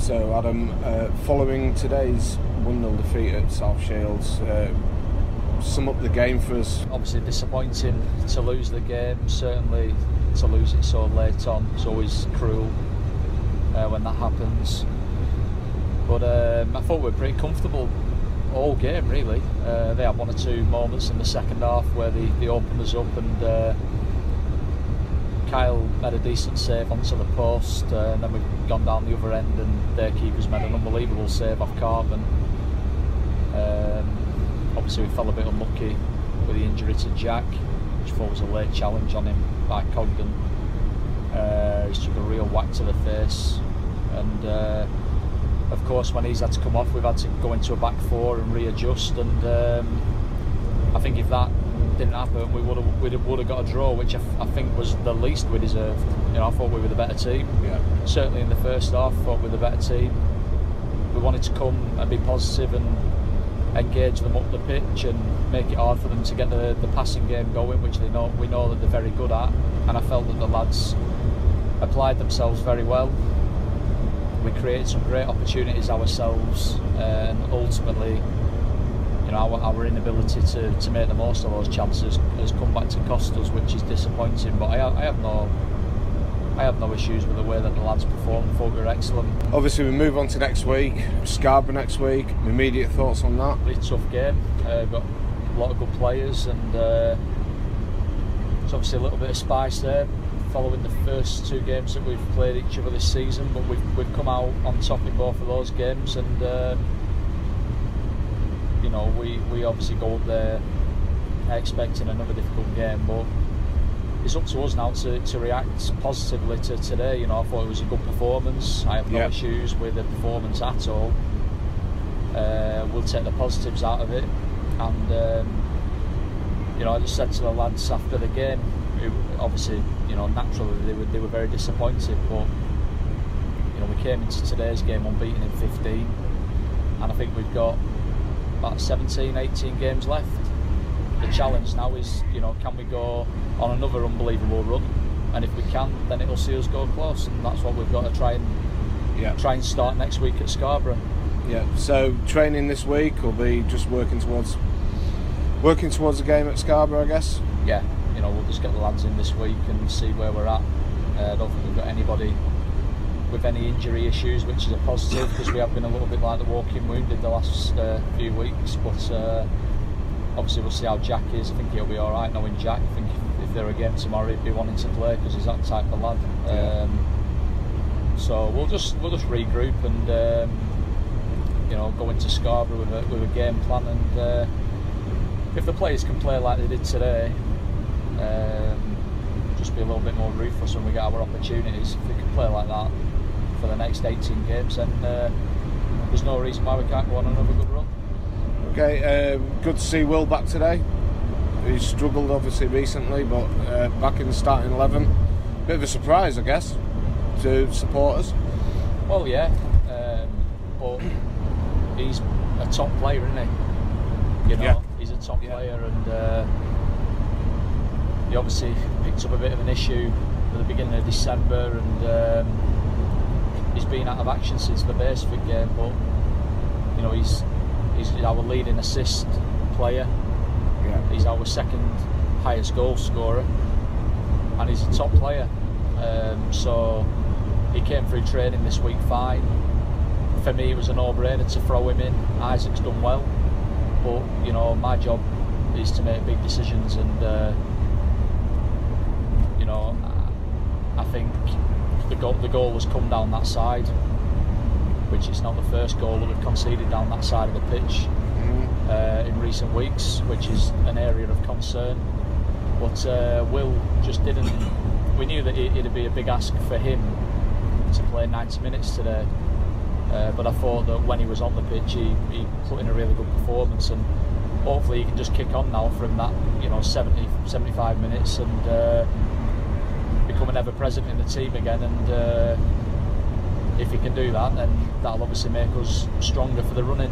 So Adam, following today's 1-0 defeat at South Shields, sum up the game for us. Obviously disappointing to lose the game, certainly to lose it so late on. It's always cruel when that happens. But I thought we were pretty comfortable all game really. They had one or two moments in the second half where they opened us up, and Kyle made a decent save onto the post, and then we've gone down the other end and their keeper's made an unbelievable save off Cartman. Obviously we fell a bit unlucky with the injury to Jack, which I thought was a late challenge on him by Cogden. He's took a real whack to the face, and of course when he's had to come off we've had to go into a back four and readjust, and I think if that didn't happen we would have got a draw, which I think was the least we deserved. You know, I thought we were the better team. Yeah. Certainly in the first half I thought we were the better team. We wanted to come and be positive and engage them up the pitch and make it hard for them to get the passing game going, which we know that they're very good at, and I felt that the lads applied themselves very well. We created some great opportunities ourselves, and ultimately, you know, our inability to make the most of those chances has come back to cost us, which is disappointing. But I have no issues with the way that the lads performed. I thought we were excellent. Obviously we move on to next week, Scarborough next week. Immediate thoughts on that? Really tough game. Got a lot of good players, and there's obviously a little bit of spice there following the first two games that we've played each other this season, but we've come out on top in both of those games, and you know, we obviously go up there expecting another difficult game, but it's up to us now to react positively to today. You know, I thought it was a good performance. I have no issues with the performance at all. We'll take the positives out of it, and you know, I just said to the lads after the game, obviously, you know, naturally they were very disappointed, but you know, we came into today's game unbeaten in 15, and I think we've got about 17-18 games left. The challenge now is, you know, can we go on another unbelievable run? And if we can, then it'll see us go close, and that's what we've got to try and start next week at Scarborough. Yeah. So training this week will be just working towards the game at Scarborough, I guess. Yeah. You know, we'll just get the lads in this week and see where we're at. I don't think we've got anybody with any injury issues, which is a positive, because we have been a little bit like the walking wounded the last few weeks. But obviously we'll see how Jack is. I think he'll be all right knowing Jack. I think if they're a game tomorrow he'd be wanting to play because he's that type of lad. So we'll just regroup and you know, go into Scarborough with a game plan, and if the players can play like they did today, just be a little bit more ruthless when we get our opportunities. If we can play like that for the next 18 games, then there's no reason why we can't go on another good run. Okay, good to see Will back today. He's struggled obviously recently, but back in the starting 11. Bit of a surprise, I guess, to supporters. Well, yeah, but he's a top player, isn't he? You know, he's a top player, and he obviously picked up a bit of an issue at the beginning of December, and he's been out of action since the Baseford game. But you know, he's our leading assist player. Yeah. He's our second highest goal scorer, and he's a top player. So he came through training this week fine. For me, it was a no-brainer to throw him in. Isaac's done well, but you know, my job is to make big decisions, and you know, I think the goal has come down that side, which is not the first goal that we've conceded down that side of the pitch in recent weeks, which is an area of concern. But Will just didn't. We knew that it'd be a big ask for him to play 90 minutes today, but I thought that when he was on the pitch, he put in a really good performance, and hopefully he can just kick on now from that, you know, 70-75 minutes, and become an ever-present in the team again. And if he can do that, then that'll obviously make us stronger for the running.